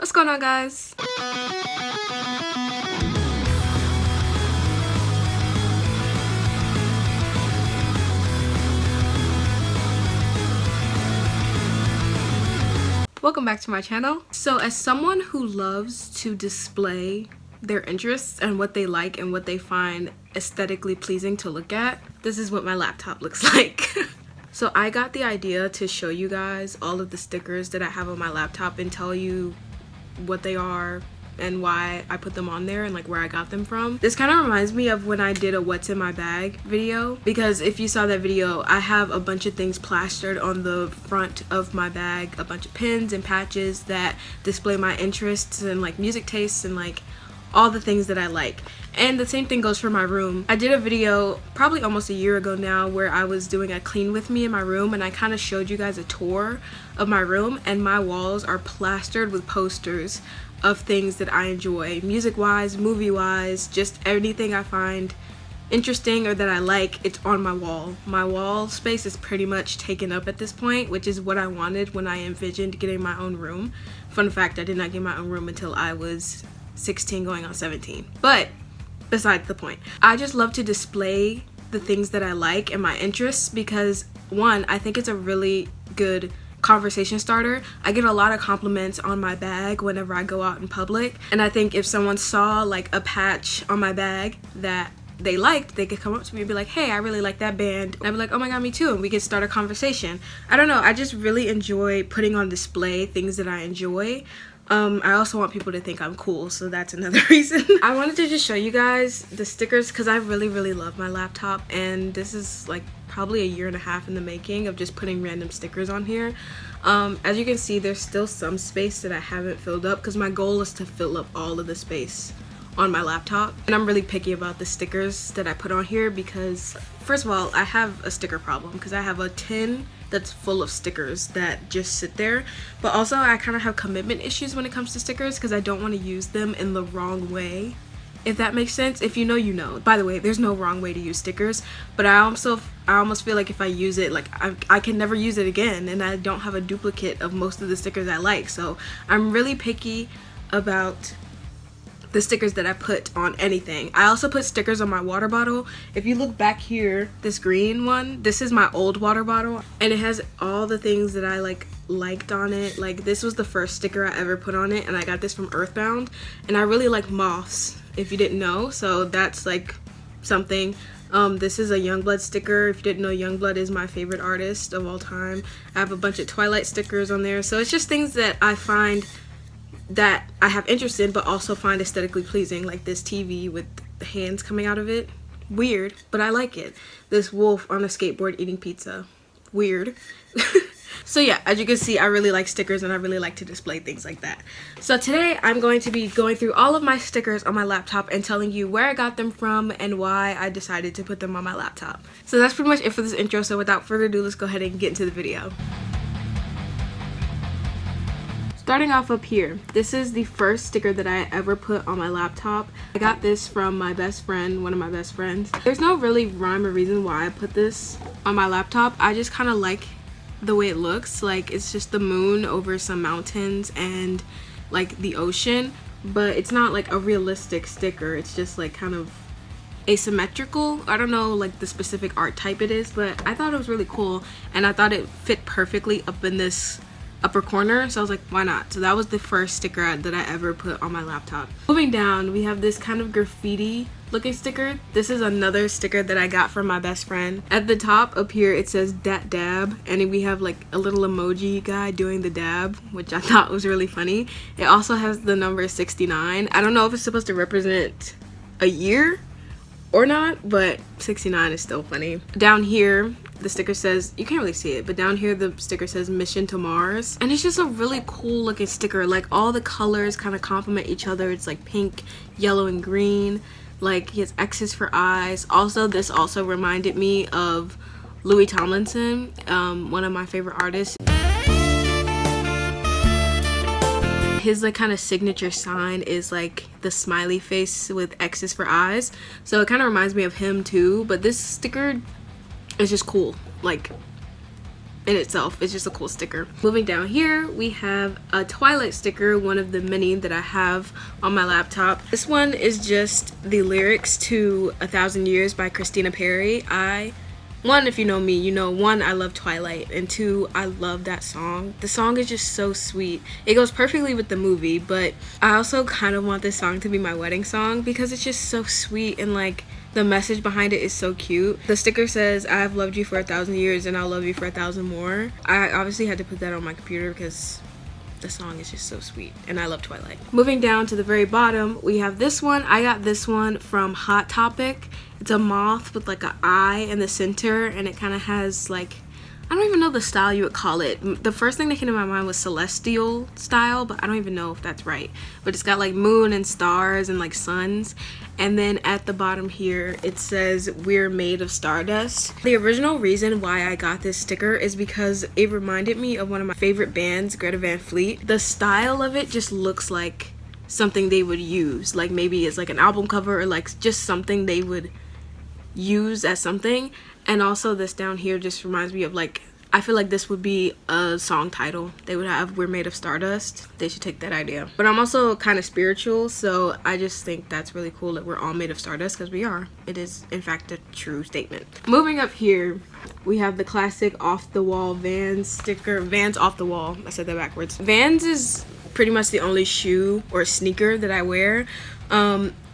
What's going on, guys? Welcome back to my channel. So as someone who loves to display their interests and what they like and what they find aesthetically pleasing to look at, this is what my laptop looks like. So I got the idea to show you guys all of the stickers that I have on my laptop and tell you what they are and why I put them on there and like where I got them from. This kind of reminds me of when I did a what's in my bag video, because if you saw that video, I have a bunch of things plastered on the front of my bag, a bunch of pins and patches that display my interests and like music tastes and like all the things that I like. And the same thing goes for my room. I did a video probably almost a year ago now where I was doing a clean with me in my room, and I kind of showed you guys a tour of my room, and my walls are plastered with posters of things that I enjoy, music wise, movie wise, just anything I find interesting or that I like, it's on my wall. My wall space is pretty much taken up at this point, which is what I wanted when I envisioned getting my own room. Fun fact, I did not get my own room until I was 16 going on 17. But besides the point, I just love to display the things that I like and my interests because, one, I think it's a really good conversation starter. I get a lot of compliments on my bag whenever I go out in public, and I think if someone saw like a patch on my bag that they liked, they could come up to me and be like, hey, I really like that band, and I'd be like, oh my god, me too, and we could start a conversation. I don't know, I just really enjoy putting on display things that I enjoy. I also want people to think I'm cool, so that's another reason. I wanted to just show you guys the stickers because I really love my laptop, and this is like probably a year and a half in the making of just putting random stickers on here. As you can see, there's still some space that I haven't filled up because my goal is to fill up all of the space on my laptop, and I'm really picky about the stickers that I put on here because, first of all, I have a sticker problem because I have a tin that's full of stickers that just sit there, but also I kind of have commitment issues when it comes to stickers because I don't want to use them in the wrong way, if that makes sense. If you know, you know. By the way, there's no wrong way to use stickers, but I almost feel like if I use it, like I can never use it again, and I don't have a duplicate of most of the stickers I like. So I'm really picky about the stickers that I put on anything. I also put stickers on my water bottle. If you look back here, this green one, this is my old water bottle, and it has all the things that I liked on it. Like, this was the first sticker I ever put on it, and I got this from Earthbound, and I really like moths, if you didn't know, so that's like something. This is a Youngblood sticker. If you didn't know, Youngblood is my favorite artist of all time. I have a bunch of Twilight stickers on there, so it's just things that I find that I have interest in but also find aesthetically pleasing, like this TV with the hands coming out of it. Weird, but I like it. This wolf on a skateboard eating pizza. Weird. So yeah, as you can see, I really like stickers and I really like to display things like that. So today I'm going to be going through all of my stickers on my laptop and telling you where I got them from and why I decided to put them on my laptop. So that's pretty much it for this intro, so without further ado, let's go ahead and get into the video. Starting off up here, this is the first sticker that I ever put on my laptop. I got this from my best friend, one of my best friends. There's no really rhyme or reason why I put this on my laptop. I just kind of like the way it looks. Like, it's just the moon over some mountains and like the ocean, but it's not like a realistic sticker. It's just like kind of asymmetrical. I don't know like the specific art type it is, but I thought it was really cool and I thought it fit perfectly up in this upper corner, so I was like, why not? So that was the first sticker that I ever put on my laptop. Moving down, we have this kind of graffiti looking sticker. This is another sticker that I got from my best friend. At the top up here it says dat dab, and we have like a little emoji guy doing the dab, which I thought was really funny. It also has the number 69. I don't know if it's supposed to represent a year or not, but 69 is still funny. Down here the sticker says, you can't really see it, but down here the sticker says Mission to Mars, and it's just a really cool looking sticker. Like, all the colors kind of complement each other. It's like pink, yellow, and green. Like, he has X's for eyes. Also, this also reminded me of Louis Tomlinson, one of my favorite artists. His like kind of signature sign is like the smiley face with X's for eyes, so it kind of reminds me of him too. But this sticker is just cool. Like, in itself. It's just a cool sticker. Moving down here, we have a Twilight sticker, one of the many that I have on my laptop. This one is just the lyrics to 1,000 Years by Christina Perri. One, if you know me, you know, one, I love Twilight, and two, I love that song. The song is just so sweet. It goes perfectly with the movie, but I also kind of want this song to be my wedding song because it's just so sweet, and like the message behind it is so cute. The sticker says, I have loved you for 1,000 years and I'll love you for 1,000 more. I obviously had to put that on my computer because the song is just so sweet and I love Twilight. Moving down to the very bottom, we have this one. I got this one from Hot Topic. It's a moth with like an eye in the center, and it kind of has like, I don't even know the style you would call it. The first thing that came to my mind was celestial style, but I don't even know if that's right. But it's got like moon and stars and like suns. And then at the bottom here, it says, we're made of stardust. The original reason why I got this sticker is because it reminded me of one of my favorite bands, Greta Van Fleet. The style of it just looks like something they would use. Like maybe it's like an album cover or like just something they would use as something. And also this down here just reminds me of like, I feel like this would be a song title. They would have We're Made of Stardust. They should take that idea. But I'm also kind of spiritual, so I just think that's really cool that we're all made of stardust, because we are. It is in fact a true statement. Moving up here, we have the classic off the wall Vans sticker. Vans off the wall. I said that backwards. Vans is pretty much the only shoe or sneaker that I wear.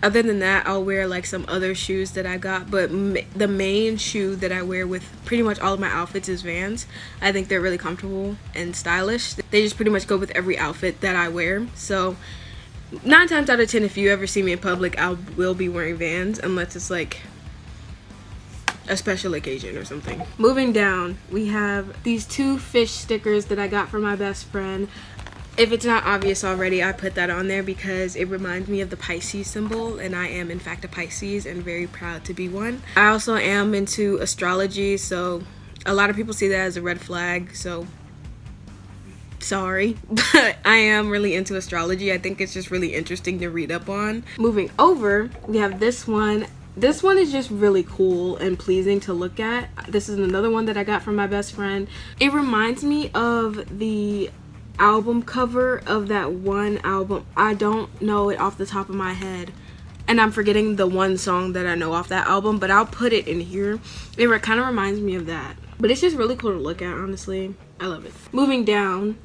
Other than that, I'll wear like some other shoes that I got, but the main shoe that I wear with pretty much all of my outfits is Vans. I think they're really comfortable and stylish. They just pretty much go with every outfit that I wear. So 9 times out of 10, if you ever see me in public, I will be wearing Vans, unless it's like a special occasion or something. Moving down, we have these 2 fish stickers that I got from my best friend. If it's not obvious already, I put that on there because it reminds me of the Pisces symbol, and I am in fact a Pisces and very proud to be one. I also am into astrology, so a lot of people see that as a red flag, so sorry, but I am really into astrology. I think it's just really interesting to read up on. Moving over, we have this one. This one is just really cool and pleasing to look at. This is another one that I got from my best friend. It reminds me of the album cover of that one album. I don't know it off the top of my head, and I'm forgetting the one song that I know off that album, but I'll put it in here. It kind of reminds me of that, but it's just really cool to look at, honestly. I love it. Moving down,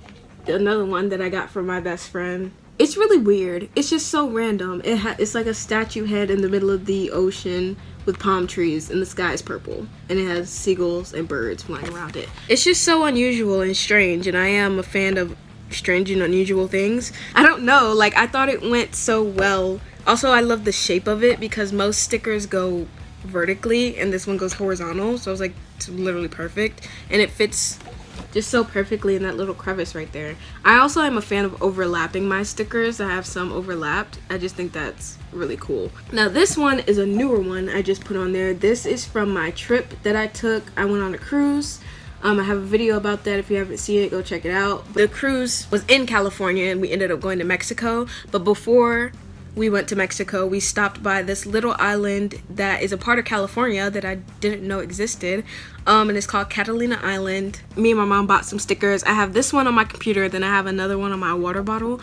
another one that I got from my best friend. It's really weird. It's just so random. It's like a statue head in the middle of the ocean with palm trees, and the sky is purple, and it has seagulls and birds flying around it. It's just so unusual and strange, and I am a fan of strange and unusual things. I don't know, like I thought it went so well. Also, I love the shape of it because most stickers go vertically and this one goes horizontal, so I was like, it's literally perfect, and it fits just so perfectly in that little crevice right there. I also am a fan of overlapping my stickers. I have some overlapped. I just think that's really cool. Now this one is a newer one I just put on there. This is from my trip that I took. I went on a cruise. I have a video about that. If you haven't seen it, go check it out. The cruise was in California and we ended up going to Mexico, but before we went to Mexico, we stopped by this little island that is a part of California that I didn't know existed, and it's called Catalina Island. Me and my mom bought some stickers. I have this one on my computer, then I have another one on my water bottle,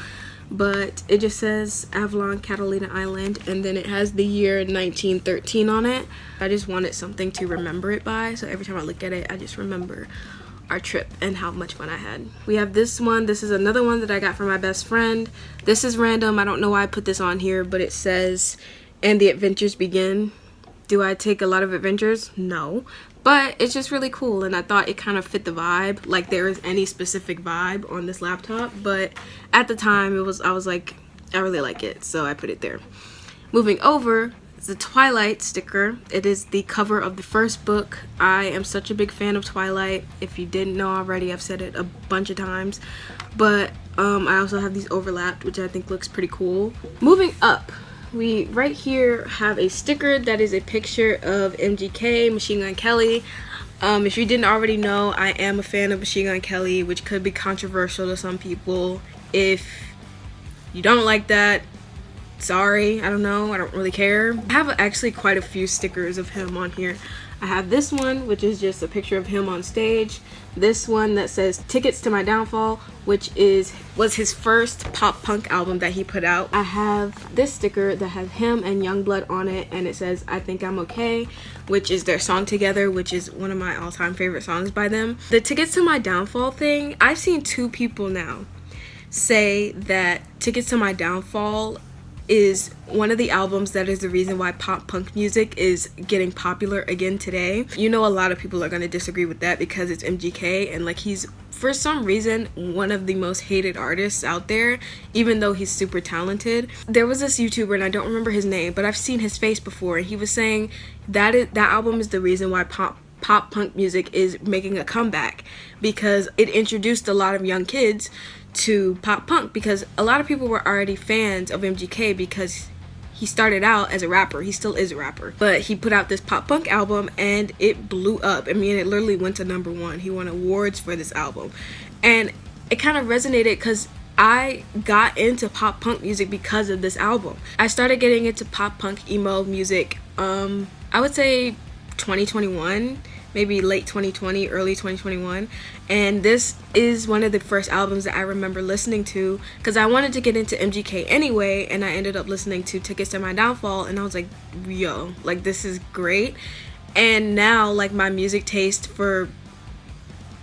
but it just says Avalon, Catalina Island, and then it has the year 1913 on it. I just wanted something to remember it by, so every time I look at it, I just remember our trip and how much fun I had. We have this one. This is another one that I got from my best friend. This is random. I don't know why I put this on here, but it says, and the adventures begin. Do I take a lot of adventures? No, but it's just really cool, and I thought it kind of fit the vibe. Like there is any specific vibe on this laptop, but at the time I was like, I really like it, so I put it there. Moving over, the Twilight sticker. It is the cover of the first book. I am such a big fan of Twilight. If you didn't know already, I've said it a bunch of times, but I also have these overlapped, which I think looks pretty cool. Moving up, we right here have a sticker that is a picture of MGK, Machine Gun Kelly. If you didn't already know, I am a fan of Machine Gun Kelly, which could be controversial to some people. If you don't like that, sorry, I don't know, I don't really care. I have actually quite a few stickers of him on here. I have this one, which is just a picture of him on stage. this one that says Tickets to My Downfall, which was his first pop punk album that he put out. I have this sticker that has him and Youngblood on it, and it says I Think I'm Okay, which is their song Together, which is one of my all-time favorite songs by them. The Tickets to My Downfall thing, I've seen 2 people now say that Tickets to My Downfall is one of the albums that is the reason why pop punk music is getting popular again today. You know, a lot of people are going to disagree with that because it's MGK, and like, he's for some reason one of the most hated artists out there, even though he's super talented. There was this YouTuber, and I don't remember his name, but I've seen his face before, and he was saying that that album is the reason why pop punk music is making a comeback, because it introduced a lot of young kids to pop punk, because a lot of people were already fans of MGK because he started out as a rapper. He still is a rapper, but he put out this pop punk album and it blew up. I mean, it literally went to #1. He won awards for this album, and it kind of resonated because I got into pop punk music because of this album. I started getting into pop punk emo music, I would say 2021, maybe late 2020, early 2021, and this is one of the first albums that I remember listening to because I wanted to get into MGK anyway, and I ended up listening to Tickets to My Downfall, and I was like, yo, like, this is great. And now, like, my music taste for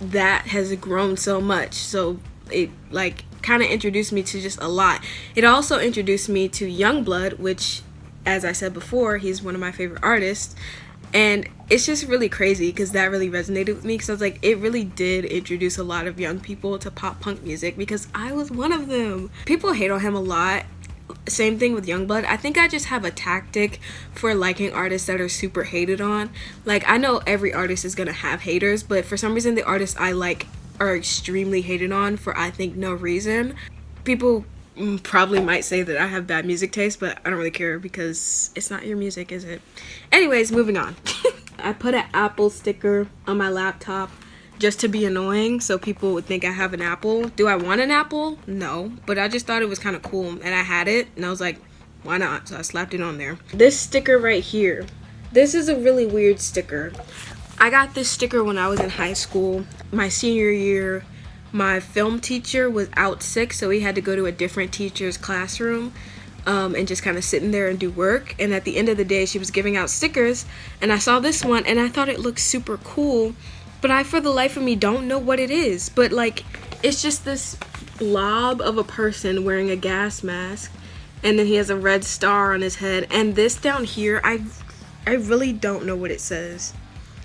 that has grown so much, so it like kind of introduced me to just a lot. It also introduced me to Youngblood, which, as I said before, he's one of my favorite artists. And it's just really crazy because that really resonated with me, because I was like, it really did introduce a lot of young people to pop punk music because I was one of them. People hate on him a lot. Same thing with Youngblood. I think I just have a tactic for liking artists that are super hated on. Like, I know every artist is gonna have haters, but for some reason the artists I like are extremely hated on for, I think, no reason. People probably might say that I have bad music taste, but I don't really care because it's not your music, is it? Anyways, moving on. I put an Apple sticker on my laptop just to be annoying, so people would think I have an Apple. Do I want an Apple? No, but I just thought it was kind of cool, and I had it, and I was like, why not? So I slapped it on there. This sticker right here, this is a really weird sticker. I got this sticker when I was in high school, my senior year. My film teacher was out sick, so we had to go to a different teacher's classroom and just kind of sit in there and do work. And at the end of the day, she was giving out stickers, and I saw this one and I thought it looked super cool, but I, for the life of me, don't know what it is. But like, it's just this blob of a person wearing a gas mask, and then he has a red star on his head. And this down here, I really don't know what it says.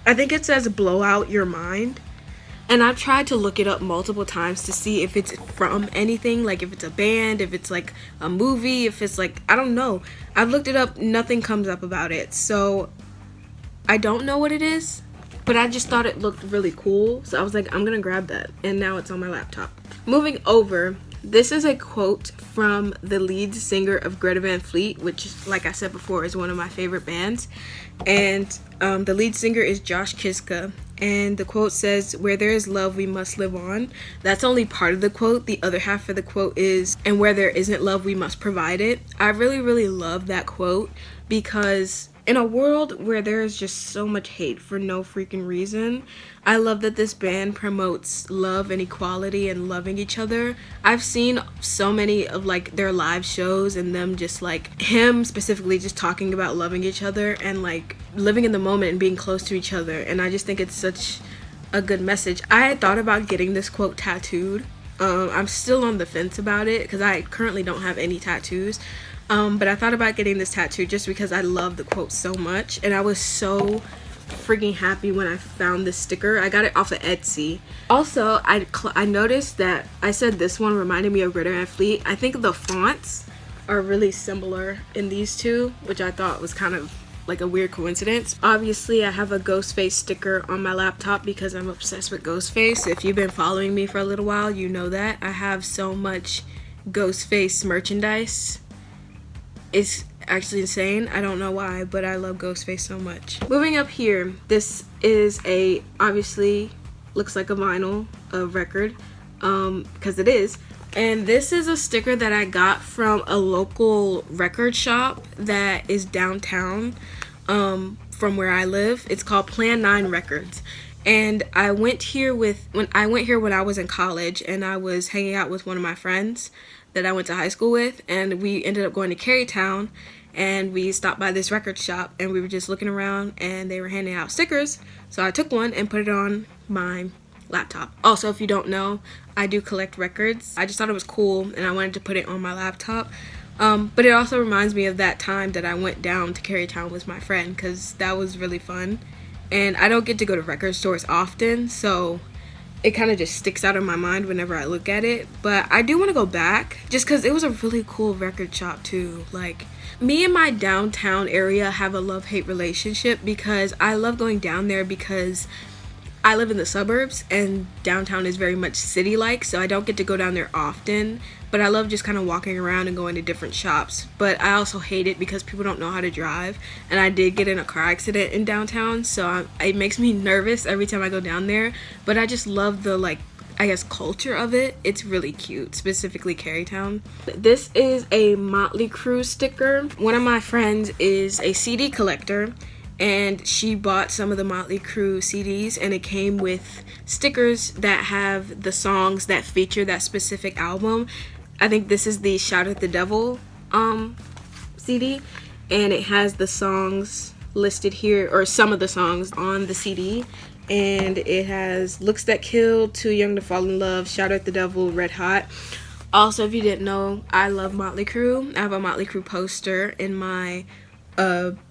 I think it says blow out your mind. And I've tried to look it up multiple times to see if it's from anything, like if it's a band, if it's like a movie, if it's like, I don't know. I've looked it up, nothing comes up about it. So I don't know what it is, but I just thought it looked really cool. So I was like, I'm gonna grab that. And now it's on my laptop. Moving over, this is a quote from the lead singer of Greta Van Fleet, which, like I said before, is one of my favorite bands. And the lead singer is Josh Kiska. And the quote says, "Where there is love, we must live on." That's only part of the quote. The other half of the quote is, "And where there isn't love, we must provide it." I really, really love that quote because in a world where there is just so much hate for no freaking reason, I love that this band promotes love and equality and loving each other. I've seen so many of like their live shows and them just like, him specifically just talking about loving each other and like living in the moment and being close to each other, and I just think it's such a good message. I had thought about getting this quote tattooed. I'm still on the fence about it because I currently don't have any tattoos. But I thought about getting this tattoo just because I love the quote so much, and I was so freaking happy when I found this sticker. I got it off of Etsy. Also, I noticed that I said this one reminded me of Greta Van Fleet. I think the fonts are really similar in these two, which I thought was kind of like a weird coincidence. Obviously, I have a Ghostface sticker on my laptop because I'm obsessed with Ghostface. If you've been following me for a little while, you know that. I have so much Ghostface merchandise. It's actually insane. I don't know why, but I love Ghostface so much. Moving up here, this is obviously looks like a vinyl, a record, because it is. And this is a sticker that I got from a local record shop that is downtown from where I live. It's called Plan 9 Records. And I went here when I was in college, and I was hanging out with one of my friends that I went to high school with, and we ended up going to Carytown, and we stopped by this record shop, and we were just looking around, and they were handing out stickers. So I took one and put it on my laptop. Also, if you don't know, I do collect records. I just thought it was cool, and I wanted to put it on my laptop. But it also reminds me of that time that I went down to Carytown with my friend, because that was really fun. And I don't get to go to record stores often, so it kind of just sticks out in my mind whenever I look at it. But I do want to go back, just because it was a really cool record shop too. Like, me and my downtown area have a love-hate relationship, because I love going down there because I live in the suburbs and downtown is very much city-like, so I don't get to go down there often. But I love just kind of walking around and going to different shops. But I also hate it because people don't know how to drive, and I did get in a car accident in downtown, so it makes me nervous every time I go down there. But I just love the, like, I guess, culture of it. It's really cute, specifically Carytown. This is a Motley Crue sticker. One of my friends is a CD collector, and she bought some of the Motley Crue CDs, and it came with stickers that have the songs that feature that specific album. I think this is the Shout at the Devil CD, and it has the songs listed here, or some of the songs on the CD. And it has Looks That Kill, Too Young to Fall in Love, Shout at the Devil, Red Hot. Also, if you didn't know, I love Motley Crue. I have a Motley Crue poster in my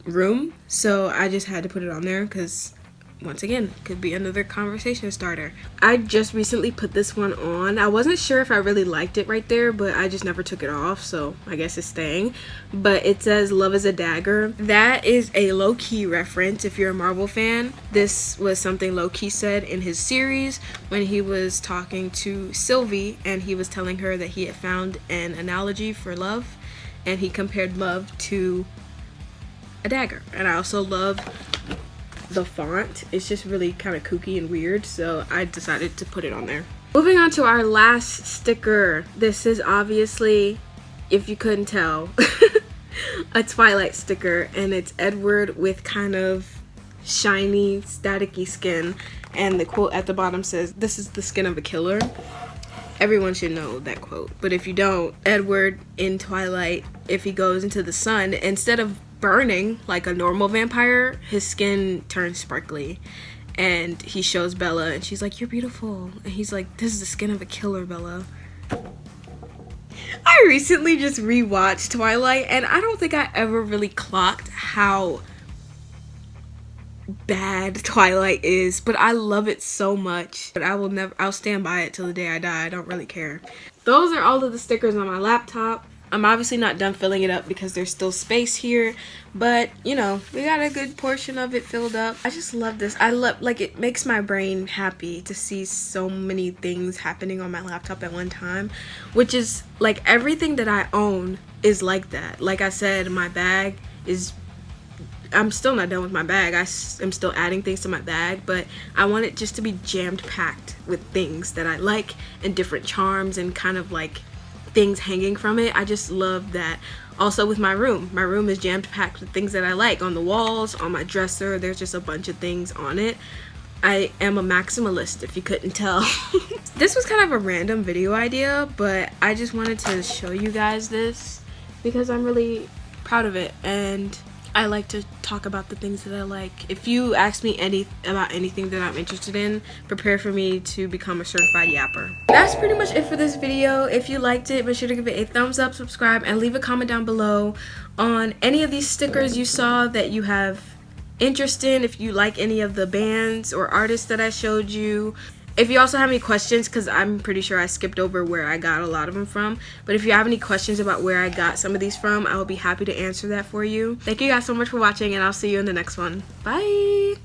room, so I just had to put it on there because, once again, it could be another conversation starter. I just recently put this one on. I wasn't sure if I really liked it right there, but I just never took it off, so I guess it's staying. But it says Love is a Dagger. That is a low-key reference if you're a Marvel fan. This was something Loki said in his series when he was talking to Sylvie, and he was telling her that he had found an analogy for love, and he compared love to a dagger. And I also love the font. It's just really kind of kooky and weird, so I decided to put it on there. Moving on to our last sticker. This is obviously, if you couldn't tell, a Twilight sticker, and it's Edward with kind of shiny, staticky skin, and the quote at the bottom says, "This is the skin of a killer." Everyone should know that quote, but if you don't, Edward in Twilight, if he goes into the sun, instead of burning like a normal vampire, his skin turns sparkly, and he shows Bella, and she's like, "You're beautiful," and he's like, "This is the skin of a killer, Bella." I recently just rewatched Twilight, and I don't think I ever really clocked how bad Twilight is, but I love it so much. But I'll stand by it till the day I die. I don't really care. Those are all of the stickers on my laptop. I'm obviously not done filling it up because there's still space here, but you know, we got a good portion of it filled up. I just love this. I love, like, it makes my brain happy to see so many things happening on my laptop at one time, which is like everything that I own is like that. Like I said, my bag is, I'm still not done with my bag. I'm still adding things to my bag, but I want it just to be jammed packed with things that I like and different charms and kind of like things hanging from it. I just love that. Also with my room is jammed packed with things that I like. On the walls, on my dresser, there's just a bunch of things on it. I am a maximalist, if you couldn't tell. This was kind of a random video idea, but I just wanted to show you guys this because I'm really proud of it, and I like to talk about the things that I like. If you ask me about anything that I'm interested in, prepare for me to become a certified yapper. That's pretty much it for this video. If you liked it, be sure to give it a thumbs up, subscribe, and leave a comment down below on any of these stickers you saw that you have interest in, if you like any of the bands or artists that I showed you. If you also have any questions, because I'm pretty sure I skipped over where I got a lot of them from, but if you have any questions about where I got some of these from, I will be happy to answer that for you. Thank you guys so much for watching, and I'll see you in the next one. Bye!